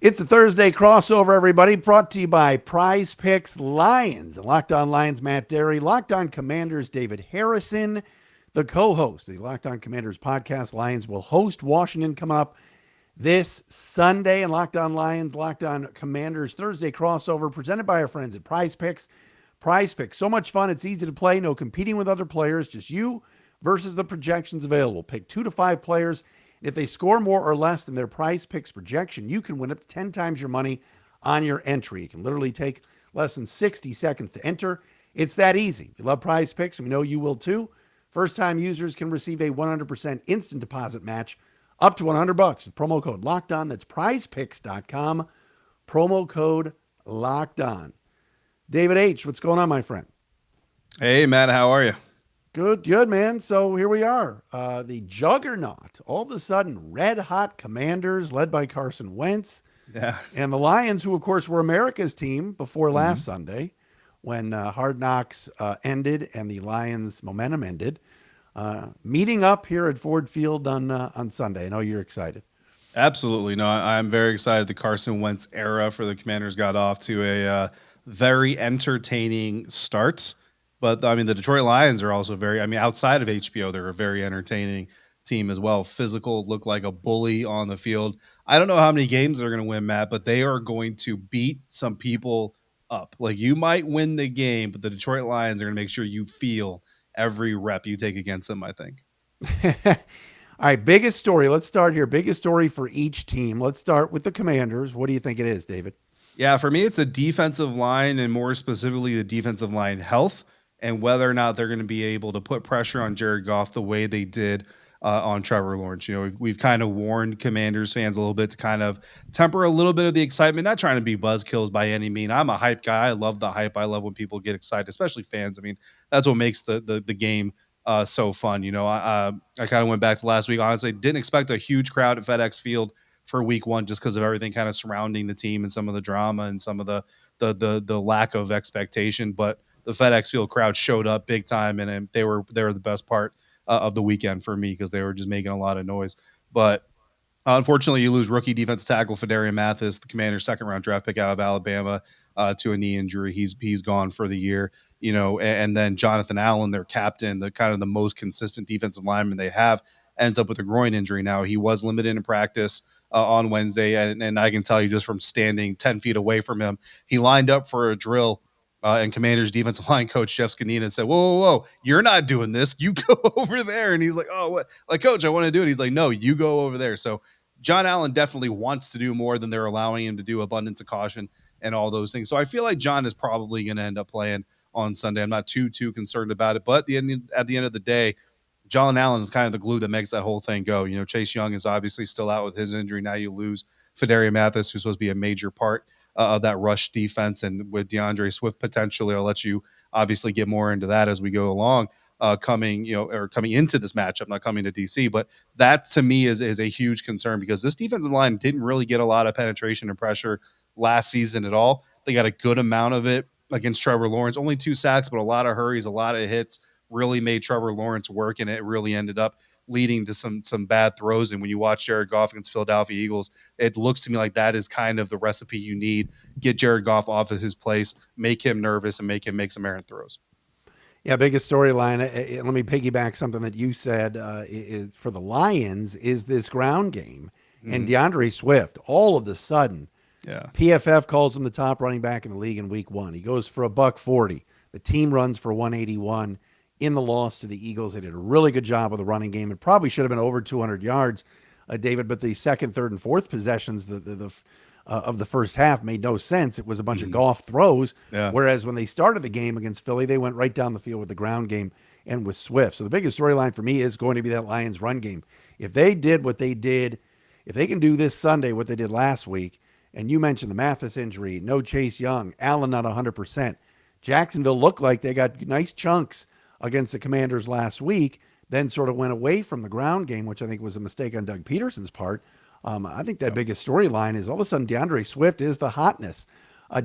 It's a Thursday crossover, everybody, brought to you by Prize Picks Lions. And Locked On Lions, Matt Dery. Locked On Commanders, David Harrison, the co-host of the Locked On Commanders podcast. Lions will host Washington coming up this Sunday. And Locked On Lions, Locked On Commanders Thursday crossover presented by our friends at Prize Picks. Prize Picks, so much fun. It's easy to play. No competing with other players. Just you versus the projections available. Pick 2 to 5 players. If they score more or less than their Prize Picks projection, you can win up to 10 times your money on your entry. It can literally take less than 60 seconds to enter. It's that easy. We love Prize Picks, and we know you will too. First-time users can receive a 100% instant deposit match up to $100 with promo code LOCKEDON. That's prizepicks.com. Promo code LOCKEDON. David H., what's going on, my friend? Hey, Matt, how are you? Good, man. So here we are. The juggernaut, all of a sudden, red-hot Commanders led by Carson Wentz. Yeah. And the Lions, who, of course, were America's team before last Sunday when Hard Knocks ended and the Lions' momentum ended, meeting up here at Ford Field on Sunday. I know you're excited. Absolutely. No, I'm very excited. The Carson Wentz era for the Commanders got off to a very entertaining start. But, I mean, the Detroit Lions are also outside of HBO, they're a very entertaining team as well. Physical, look like a bully on the field. I don't know how many games they're going to win, Matt, but they are going to beat some people up. Like, you might win the game, but the Detroit Lions are going to make sure you feel every rep you take against them, I think. All right, biggest story. Let's start here. Biggest story for each team. Let's start with the Commanders. What do you think it is, David? Yeah, for me, it's the defensive line and more specifically the defensive line health and whether or not they're going to be able to put pressure on Jared Goff the way they did on Trevor Lawrence. You know, we've kind of warned Commanders fans a little bit to kind of temper a little bit of the excitement, not trying to be buzzkills by any mean. I'm a hype guy. I love the hype. I love when people get excited, especially fans. I mean, that's what makes the game so fun. You know, I kind of went back to last week. Honestly, didn't expect a huge crowd at FedEx Field for week one just because of everything kind of surrounding the team and some of the drama and some of the lack of expectation. But the FedEx Field crowd showed up big time, and they were the best part of the weekend for me because they were just making a lot of noise. But unfortunately, you lose rookie defense tackle Dery and Mathis, the Commanders' second-round draft pick out of Alabama, to a knee injury. He's gone for the year. You know, and then Jonathan Allen, their captain, the kind of the most consistent defensive lineman they have, ends up with a groin injury. Now he was limited in practice on Wednesday, and I can tell you just from standing 10 feet away from him, he lined up for a drill. And Commanders defensive line coach Jeff Scanina said, whoa, you're not doing this. You go over there. And he's like, oh, what? Like, coach, I want to do it. He's like, no, you go over there. So John Allen definitely wants to do more than they're allowing him to do, abundance of caution and all those things. So I feel like John is probably going to end up playing on Sunday. I'm not too concerned about it. But at the end of the day, John Allen is kind of the glue that makes that whole thing go. You know, Chase Young is obviously still out with his injury. Now you lose Dery and Mathis, who's supposed to be a major part of that rush defense. And with DeAndre Swift potentially, I'll let you obviously get more into that as we go along, coming into this matchup, not coming to DC. But that to me is a huge concern because this defensive line didn't really get a lot of penetration and pressure last season at all. They got a good amount of it against Trevor Lawrence, only 2 sacks, but a lot of hurries, a lot of hits, really made Trevor Lawrence work, and it really ended up leading to some bad throws. And when you watch Jared Goff against Philadelphia Eagles, it looks to me like that is kind of the recipe you need. Get Jared Goff off of his place, make him nervous, and make him make some errant throws. Yeah, biggest storyline. Let me piggyback something that you said is for the Lions is this ground game. And DeAndre Swift, all of a sudden, PFF calls him the top running back in the league in week 1. He goes for $140. The team runs for 181 in the loss to the Eagles. They did a really good job with the running game. It probably should have been over 200 yards, David, but the second, third, and fourth possessions of the first half made no sense. It was a bunch of Goff throws, whereas when they started the game against Philly, they went right down the field with the ground game and with Swift. So the biggest storyline for me is going to be that Lions run game. If they did what they did, if they can do this Sunday what they did last week, and you mentioned the Mathis injury, no Chase Young, Allen not 100%, Jacksonville looked like they got nice chunks against the Commanders last week, then sort of went away from the ground game, which I think was a mistake on Doug Peterson's part. I think that biggest storyline is all of a sudden DeAndre Swift is the hotness.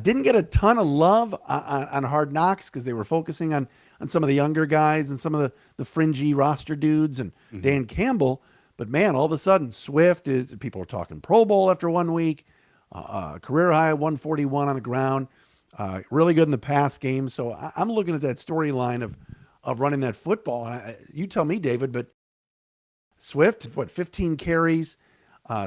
Didn't get a ton of love on Hard Knocks because they were focusing on some of the younger guys and some of the fringy roster dudes and Dan Campbell. But man, all of a sudden Swift is, people are talking Pro Bowl after 1 week. career high 141 on the ground. Really good in the pass game. So I'm looking at that storyline of running that football. And you tell me, David, but Swift, what, 15 carries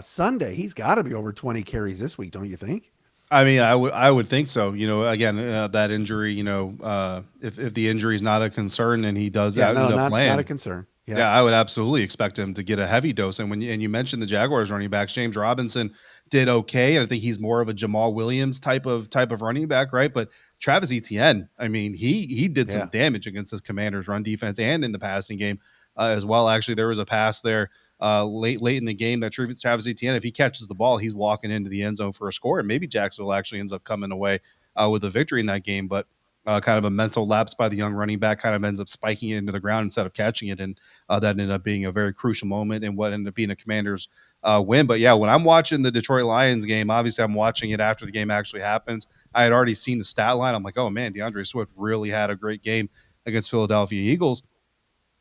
Sunday? He's got to be over 20 carries this week, don't you think? I mean, I would think so. Again, that injury. If the injury is not a concern and he does Yeah, no, end up not a playing, concern. Yeah, yeah, I would absolutely expect him to get a heavy dose. And you mentioned the Jaguars running backs, James Robinson did okay, and I think he's more of a Jamal Williams type of running back, right? But Travis Etienne, I mean, he did some yeah, damage against his Commanders' run defense and in the passing game as well. Actually, there was a pass there late in the game that Travis Etienne, if he catches the ball, he's walking into the end zone for a score, and maybe Jacksonville actually ends up coming away with a victory in that game, but. Kind of a mental lapse by the young running back kind of ends up spiking it into the ground instead of catching it. And that ended up being a very crucial moment and what ended up being a Commanders win. But yeah, when I'm watching the Detroit Lions game, obviously I'm watching it after the game actually happens. I had already seen the stat line. I'm like, oh man, DeAndre Swift really had a great game against Philadelphia Eagles.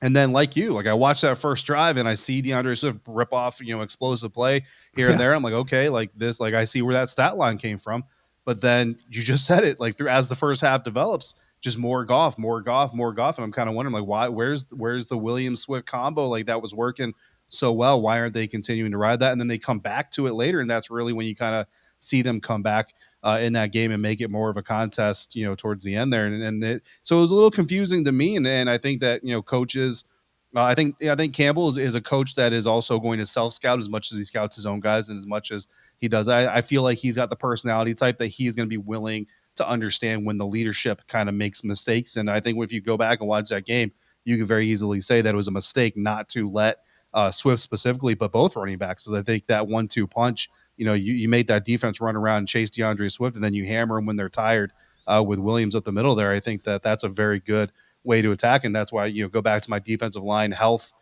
And then, like you, like I watched that first drive and I see DeAndre Swift rip off, explosive play here and yeah, there. I'm like, okay, like this, like I see where that stat line came from. But then you just said it, like through as the first half develops, just more golf, more golf, more golf. And I'm kind of wondering, like, why? Where's the Williams Swift combo? Like that was working so well. Why aren't they continuing to ride that? And then they come back to it later, and that's really when you kind of see them come back in that game and make it more of a contest, towards the end there. So it was a little confusing to me. And I think that, coaches, I think Campbell is a coach that is also going to self scout as much as he scouts his own guys and as much as he does. I feel like he's got the personality type that he's going to be willing to understand when the leadership kind of makes mistakes. And I think if you go back and watch that game, you could very easily say that it was a mistake not to let Swift specifically, but both running backs. Because I think that 1-2 punch, you made that defense run around and chase DeAndre Swift, and then you hammer them when they're tired with Williams up the middle there. I think that that's a very good way to attack, and that's why go back to my defensive line health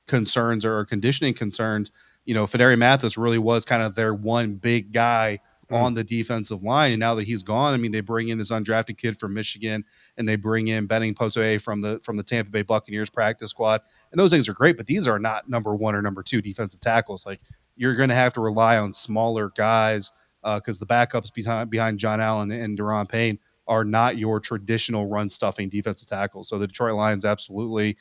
concerns or conditioning concerns. Federi Mathis really was kind of their one big guy mm, on the defensive line, and now that he's gone, I mean, they bring in this undrafted kid from Michigan, and they bring in Benning Potoe from the Tampa Bay Buccaneers practice squad, and those things are great. But these are not number one or number two defensive tackles. Like you're going to have to rely on smaller guys because the backups behind John Allen and Deron Payne are not your traditional run stuffing defensive tackles. So the Detroit Lions absolutely,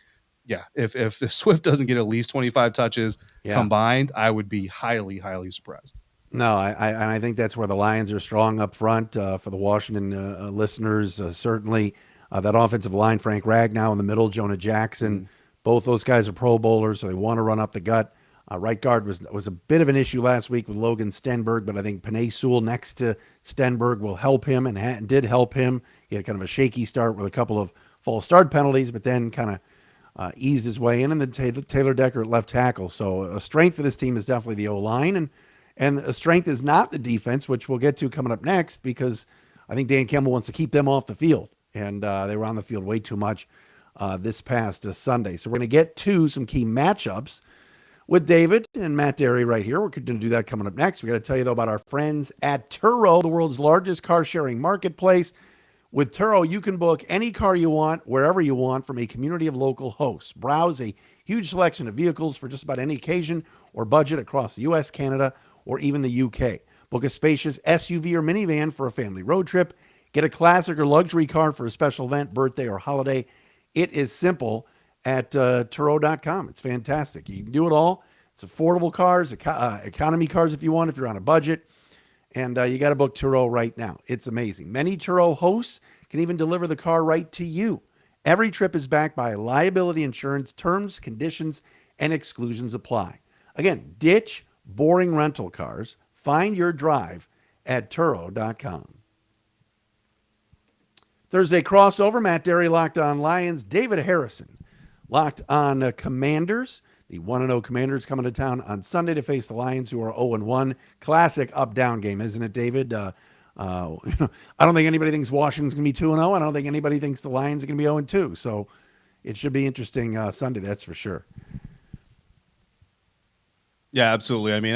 yeah. If Swift doesn't get at least 25 touches yeah. combined, I would be highly, highly surprised. No, and I think that's where the Lions are strong up front for the Washington listeners. Certainly, that offensive line, Frank Ragnow in the middle, Jonah Jackson, Mm-hmm. both those guys are Pro Bowlers, so they want to run up the gut. Right guard was a bit of an issue last week with Logan Stenberg, but I think Penei Sewell next to Stenberg will help him and did help him. He had kind of a shaky start with a couple of false start penalties, but then kind of eased his way in, and then Taylor Decker at left tackle. So a strength for this team is definitely the O line, and a strength is not the defense, which we'll get to coming up next because I think Dan Campbell wants to keep them off the field, and they were on the field way too much this past Sunday. So we're going to get to some key matchups with David and Matt Dery right here. We're going to do that coming up next. We got to tell you though about our friends at Turo, the world's largest car sharing marketplace. With Turo, you can book any car you want, wherever you want, from a community of local hosts. Browse a huge selection of vehicles for just about any occasion or budget across the U.S., Canada, or even the U.K. Book a spacious SUV or minivan for a family road trip. Get a classic or luxury car for a special event, birthday, or holiday. It is simple at Turo.com. It's fantastic. You can do it all. It's affordable cars, economy cars if you want, if you're on a budget. And you got to book Turo right now. It's amazing. Many Turo hosts can even deliver the car right to you. Every trip is backed by liability insurance. Terms, conditions, and exclusions apply. Again, ditch boring rental cars. Find your drive at Turo.com. Thursday crossover, Matt Dery locked on Lions, David Harrison locked on Commanders. The 1-0 Commanders coming to town on Sunday to face the Lions, who are 0-1. Classic up-down game, isn't it, David? I don't think anybody thinks Washington's going to be 2-0. I don't think anybody thinks the Lions are going to be 0-2. So it should be interesting Sunday, that's for sure. Yeah, absolutely. I mean,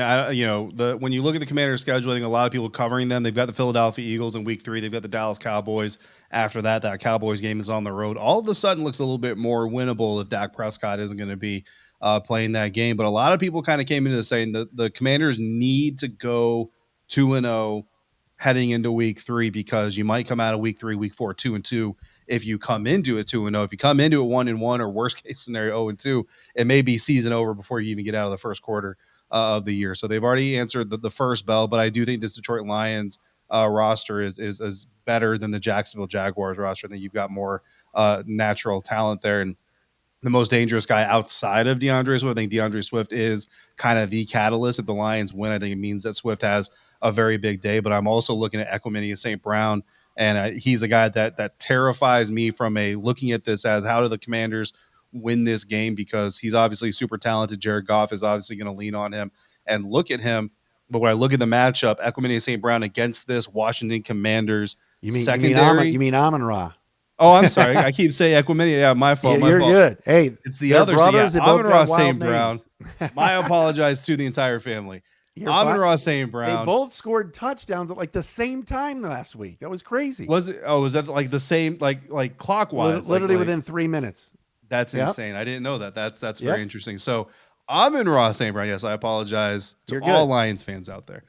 when you look at the Commanders' schedule, I think a lot of people covering them. They've got the Philadelphia Eagles in Week 3. They've got the Dallas Cowboys after that. That Cowboys game is on the road. All of a sudden, looks a little bit more winnable if Dak Prescott isn't going to be playing that game. But a lot of people kind of came into this saying that the Commanders need to go 2-0 heading into week 3, because you might come out of week 3, week 4, 2-2. If you come into it 2-0, if you come into it 1-1, or worst case scenario 0-2, it may be season over before you even get out of the first quarter of the year. So they've already answered the first bell, but I do think this Detroit Lions roster is better than the Jacksonville Jaguars roster. I think you've got more natural talent there, and the most dangerous guy outside of DeAndre Swift. I think DeAndre Swift is kind of the catalyst. If the Lions win, I think it means that Swift has a very big day. But I'm also looking at Equanimeous St. Brown, and he's a guy that terrifies me from a looking at this as how do the Commanders win this game, because he's obviously super talented. Jared Goff is obviously going to lean on him and look at him. But when I look at the matchup, Equanimeous St. Brown against this Washington Commanders secondary. You mean Amon Ra? Oh, I'm sorry. I keep saying Equanimeous. Yeah, my fault. You're good. Hey, it's the other brothers. Yeah, They both Amon-Ra got wild St. Brown. names. My apologize to the entire family. Amon-Ra St. Brown. They both scored touchdowns at like the same time last week. That was crazy. Was it? Oh, was that like the same, like clockwise? Literally within 3 minutes. That's insane. I didn't know that. That's very interesting. So Amon-Ra St. Brown. Yes, I apologize to all Lions fans out there.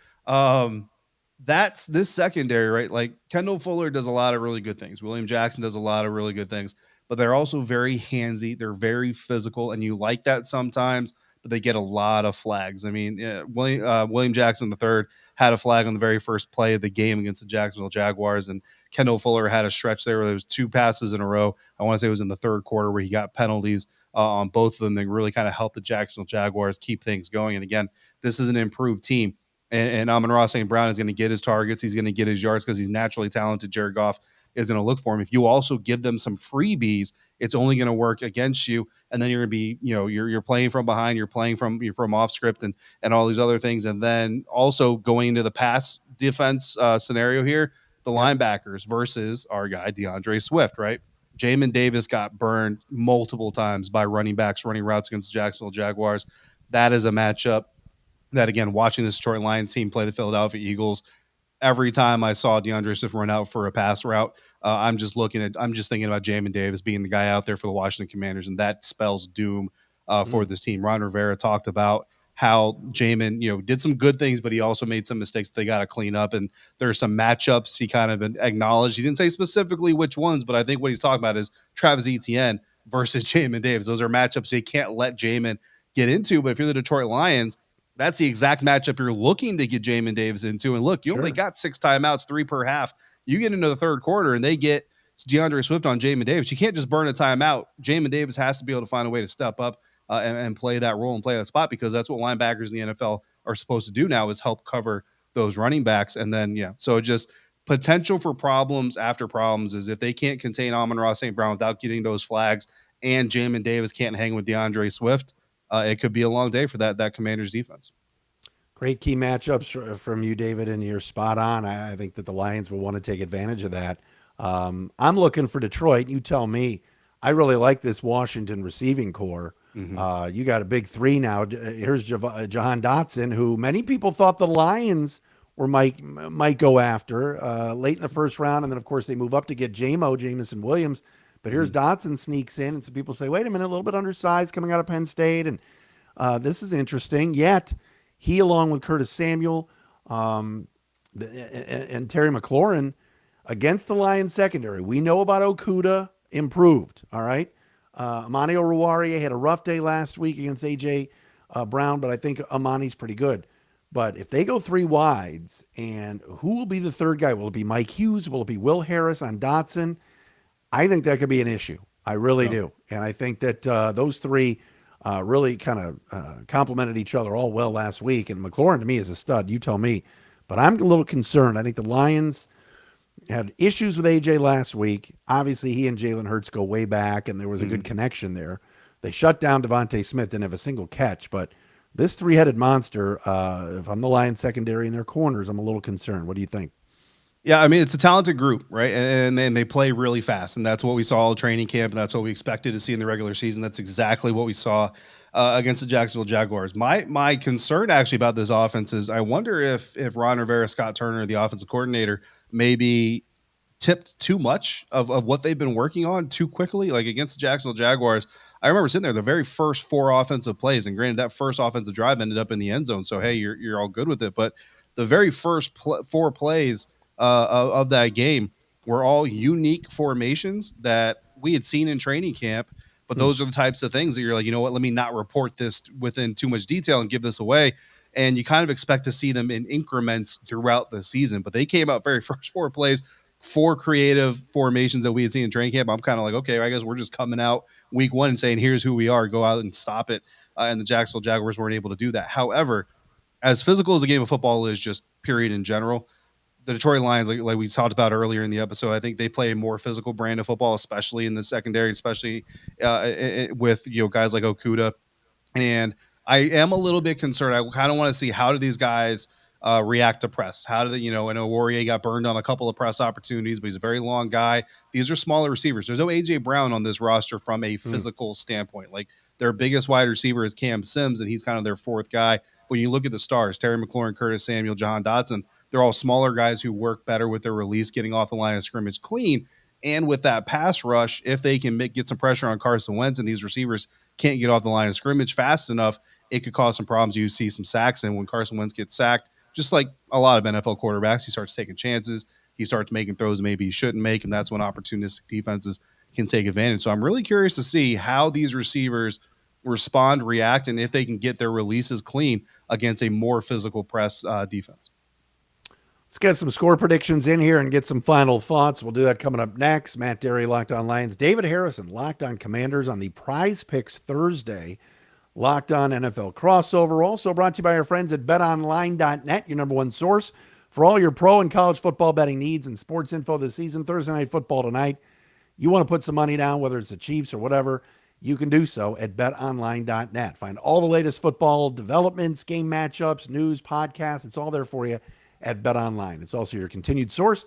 That's this secondary, right? Like Kendall Fuller does a lot of really good things. William Jackson does a lot of really good things, but they're also very handsy. They're very physical, and you like that sometimes, but they get a lot of flags. I mean, William Jackson III had a flag on the very first play of the game against the Jacksonville Jaguars, and Kendall Fuller had a stretch there where there was 2 passes in a row. I want to say it was in the third quarter where he got penalties on both of them. They really kind of helped the Jacksonville Jaguars keep things going. And again, this is an improved team. And Amon-Ra St. Brown is going to get his targets. He's going to get his yards because he's naturally talented. Jared Goff is going to look for him. If you also give them some freebies, it's only going to work against you. And then you're going to be, you're playing from behind, you're from off script and all these other things. And then also going into the pass defense scenario here, the linebackers versus our guy, DeAndre Swift, right? Jamin Davis got burned multiple times by running backs running routes against the Jacksonville Jaguars. That is a matchup that, again, watching this Detroit Lions team play the Philadelphia Eagles, every time I saw DeAndre Swift run out for a pass route, I'm just thinking about Jamin Davis being the guy out there for the Washington Commanders, and that spells doom for this team. Ron Rivera talked about how Jamin, did some good things, but he also made some mistakes they got to clean up. And there's some matchups he kind of acknowledged. He didn't say specifically which ones, but I think what he's talking about is Travis Etienne versus Jamin Davis. Those are matchups they can't let Jamin get into. But if you're the Detroit Lions, that's the exact matchup you're looking to get Jamin Davis into. And look, you only got 6 timeouts, 3 per half. You get into the third quarter and they get DeAndre Swift on Jamin Davis. You can't just burn a timeout. Jamin Davis has to be able to find a way to step up and play that role and play that spot, because that's what linebackers in the NFL are supposed to do now, is help cover those running backs. And then, so just potential for problems after problems is if they can't contain Amon-Ra St. Brown without getting those flags, and Jamin Davis can't hang with DeAndre Swift, it could be a long day for that Commanders defense. Great key matchups from you, David, and you're spot on. I think that the Lions will want to take advantage of that. I'm looking for Detroit. You tell me. I really like this Washington receiving core. Mm-hmm. You got a big 3 now. Here's Jahan Dotson, who many people thought the Lions might go after late in the first round, and then of course they move up to get Jamison Williams. But here's Dotson sneaks in, and some people say, wait a minute, a little bit undersized coming out of Penn State, and this is interesting. Yet he, along with Curtis Samuel and Terry McLaurin, against the Lions secondary. We know about Okudah, improved, all right? Amani Oruwariye had a rough day last week against A.J. Brown, but I think Amani's pretty good. But if they go 3 wides, and who will be the third guy? Will it be Mike Hughes? Will it be Will Harris on Dotson? I think that could be an issue. I really do. And I think that those 3 really kind of complemented each other all well last week. And McLaurin, to me, is a stud. You tell me. But I'm a little concerned. I think the Lions had issues with AJ last week. Obviously, he and Jalen Hurts go way back, and there was a good connection there. They shut down Devontae Smith, didn't have a single catch. But this 3-headed monster, if I'm the Lions secondary in their corners, I'm a little concerned. What do you think? Yeah, I mean, it's a talented group, right? And they play really fast, and that's what we saw all training camp, and that's what we expected to see in the regular season. That's exactly what we saw against the Jacksonville Jaguars. My concern actually about this offense is I wonder if Ron Rivera, Scott Turner, the offensive coordinator, maybe tipped too much of what they've been working on too quickly. Like against the Jacksonville Jaguars, I remember sitting there the very first 4 offensive plays, and granted that first offensive drive ended up in the end zone, so hey, you're all good with it, but the very first 4 plays of that game were all unique formations that we had seen in training camp. But those are the types of things that you're like, you know what, let me not report this within too much detail and give this away. And you kind of expect to see them in increments throughout the season. But they came out very first 4 plays, 4 creative formations that we had seen in training camp. I'm kind of like, okay, I guess we're just coming out week 1 and saying, here's who we are, go out and stop it. And the Jacksonville Jaguars weren't able to do that. However, as physical as a game of football is, just period in general, the Detroit Lions, like we talked about earlier in the episode, I think they play a more physical brand of football, especially in the secondary, especially with guys like Okuda. And I am a little bit concerned. I kind of want to see, how do these guys react to press? How do they, I know Warrior got burned on a couple of press opportunities, but he's a very long guy. These are smaller receivers. There's no AJ Brown on this roster from a physical standpoint. Like, their biggest wide receiver is Cam Sims, and he's kind of their 4th guy. When you look at the stars, Terry McLaurin, Curtis Samuel, John Dotson, they're all smaller guys who work better with their release, getting off the line of scrimmage clean. And with that pass rush, if they can get some pressure on Carson Wentz and these receivers can't get off the line of scrimmage fast enough, it could cause some problems. You see some sacks, and when Carson Wentz gets sacked, just like a lot of NFL quarterbacks, he starts taking chances. He starts making throws maybe he shouldn't make, and that's when opportunistic defenses can take advantage. So I'm really curious to see how these receivers respond, react, and if they can get their releases clean against a more physical press defense. Let's get some score predictions in here and get some final thoughts. We'll do that coming up next. Matt Dery, Locked On Lions. David Harrison, Locked On Commanders on the Prize Picks Thursday. Locked On NFL crossover. Also brought to you by our friends at betonline.net, your number one source for all your pro and college football betting needs and sports info this season. Thursday Night Football tonight. You want to put some money down, whether it's the Chiefs or whatever, you can do so at betonline.net. Find all the latest football developments, game matchups, news, podcasts. It's all there for you at BetOnline. It's also your continued source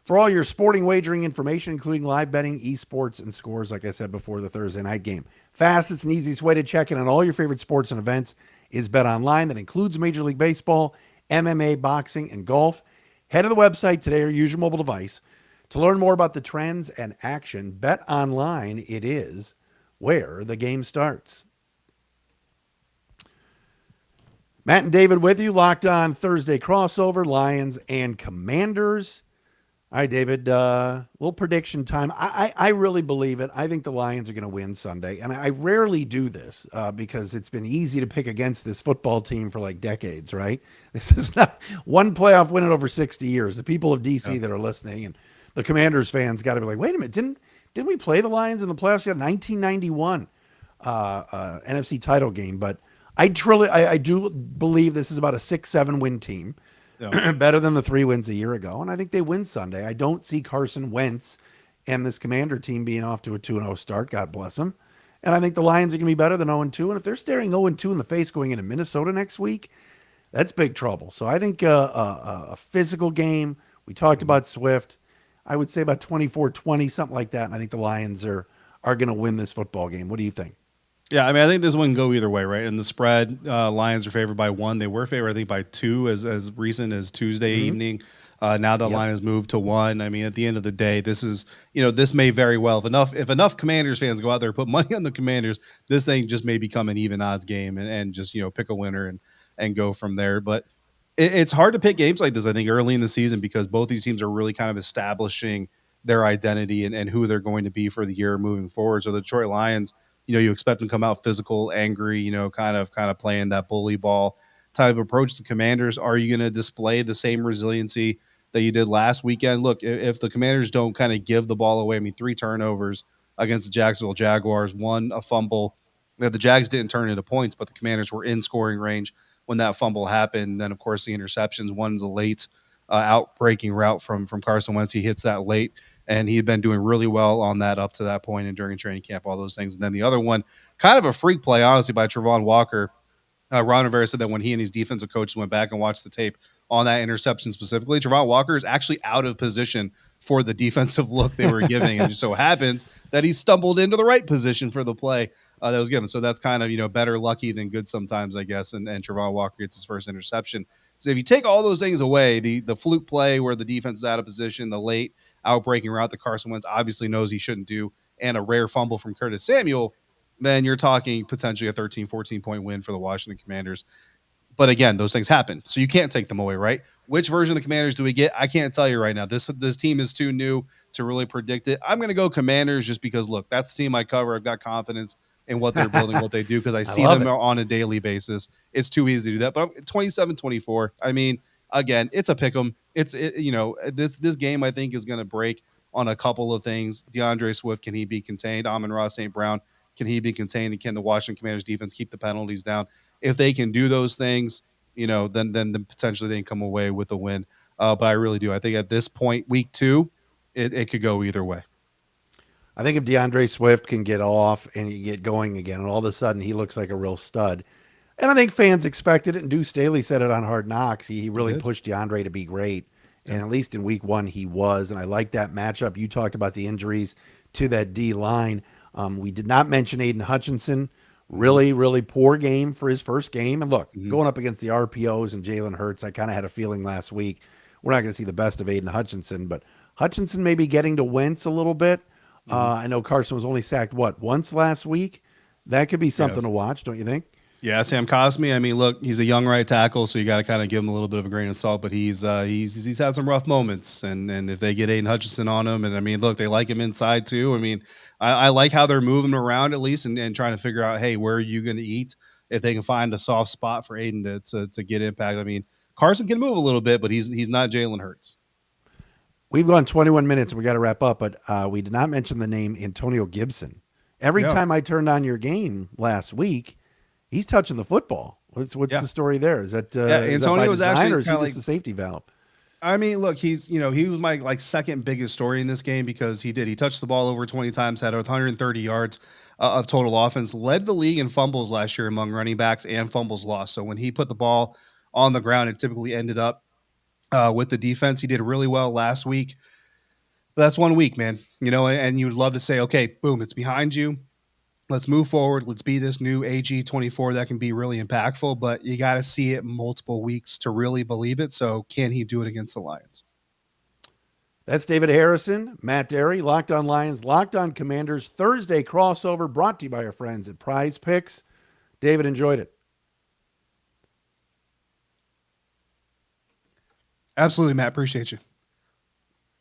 for all your sporting wagering information, including live betting, esports, and scores, like I said before, the Thursday night game. Fastest and easiest way to check in on all your favorite sports and events is BetOnline. That includes Major League Baseball, MMA, boxing, and golf. Head to the website today or use your mobile device to learn more about the trends and action. BetOnline, it is where the game starts. Matt and David with you, Locked On Thursday crossover, Lions and Commanders. All right, David, little prediction time. I really believe it. I think the Lions are going to win Sunday, and I rarely do this because it's been easy to pick against this football team for like decades, right? This is not one playoff win in over 60 years. The people of D.C. that are listening and the Commanders fans got to be like, wait a minute, didn't we play the Lions in the playoffs? Yeah, 1991 NFC title game, but I do believe this is about a 6-7 win team, better than the 3 wins a year ago, and I think they win Sunday. I don't see Carson Wentz and this Commander team being off to a 2-0 start. God bless them. And I think the Lions are going to be better than 0-2. And if they're staring 0-2 in the face going into Minnesota next week, that's big trouble. So I think a physical game. We talked about Swift. I would say about 24-20, something like that. And I think the Lions are going to win this football game. What do you think? Yeah, I mean, I think this one can go either way, right? And the spread, Lions are favored by 1. They were favored, I think, by 2 as recent as Tuesday evening. Now the line has moved to 1. I mean, at the end of the day, this is, this may very well, if enough Commanders fans go out there and put money on the Commanders, this thing just may become an even odds game and just, pick a winner and go from there. But it's hard to pick games like this, I think, early in the season because both these teams are really kind of establishing their identity and who they're going to be for the year moving forward. So the Detroit Lions, you expect them to come out physical, angry, kind of playing that bully ball type of approach. The Commanders, are you going to display the same resiliency that you did last weekend? Look, if the Commanders don't kind of give the ball away, I mean, 3 turnovers against the Jacksonville Jaguars, 1 a fumble. The Jags didn't turn into points, but the Commanders were in scoring range when that fumble happened. Then, of course, the interceptions. One's a late out-breaking route from Carson Wentz. He hits that late. And he had been doing really well on that up to that point and during training camp, all those things. And then the other one, kind of a freak play, honestly, by Travon Walker. Ron Rivera said that when he and his defensive coaches went back and watched the tape on that interception specifically, Travon Walker is actually out of position for the defensive look they were giving. And it just so happens that he stumbled into the right position for the play that was given. So that's kind of, better lucky than good sometimes, I guess. And Travon Walker gets his first interception. So if you take all those things away, the fluke play where the defense is out of position, the late outbreaking route that Carson Wentz obviously knows he shouldn't do, and a rare fumble from Curtis Samuel, then you're talking potentially a 13, 14-point win for the Washington Commanders. But again, those things happen, so you can't take them away, right? Which version of the Commanders do we get? I can't tell you right now. This team is too new to really predict it. I'm going to go Commanders just because look, that's the team I cover. I've got confidence in what they're building, what they do, because I I see love them it. on a daily basis. It's too easy to do that. But 27-24. I mean, again, it's a pick 'em. This game I think is going to break on a couple of things. DeAndre Swift, can he be contained? Amon-Ra St. Brown, can he be contained? And can the Washington Commanders defense keep the penalties down? If they can do those things, then potentially they can come away with a win. But I really do. I think at this point, week 2, it could go either way. I think if DeAndre Swift can get off and you get going again, and all of a sudden he looks like a real stud, and I think fans expected it, and Deuce Staley said it on Hard Knocks. He He really did. pushed DeAndre to be great, Yeah. and at least in week 1 he was, and I like that matchup. You talked about the injuries to that D line. We did not mention Aiden Hutchinson. Mm-hmm. Really, really poor game for his first game. And look, Mm-hmm. going up against the RPOs and Jalen Hurts, I kind of had a feeling last week we're not going to see the best of Aiden Hutchinson, but Hutchinson may be getting to Wentz a little bit. Mm-hmm. I know Carson was only sacked, once last week? That could be Yeah. something to watch, don't you think? Yeah, Sam Cosmi. I mean, look, he's a young right tackle, so you got to kind of give him a little bit of a grain of salt. But he's had some rough moments, and if they get Aiden Hutchinson on him, and I mean, look, they like him inside too. I mean, I like how they're moving him around at least, and trying to figure out, hey, where are you going to eat? If they can find a soft spot for Aiden to get impact. I mean, Carson can move a little bit, but he's not Jalen Hurts. We've gone 21 minutes and we got to wrap up, but we did not mention the name Antonio Gibson. Every Yeah, time I turned on your game last week, he's touching the football. What's yeah, the story there? yeah. Is that by Antonio was design, actually or is he kind of just like, a safety valve? I mean, look, he was my like second biggest story in this game because he touched the ball over 20 times, had 130 yards of total offense, led the league in fumbles last year among running backs and fumbles lost. So when he put the ball on the ground, it typically ended up with the defense. He did really well last week. But that's 1 week, man. And you'd love to say, okay, boom, it's behind you. Let's move forward. Let's be this new AG 24 that can be really impactful, but you got to see it multiple weeks to really believe it. So can he do it against the Lions? That's David Harrison, Matt Dery, Locked on Lions, Locked on Commanders, Thursday crossover brought to you by our friends at Prize Picks. David enjoyed it. Absolutely, Matt. Appreciate you.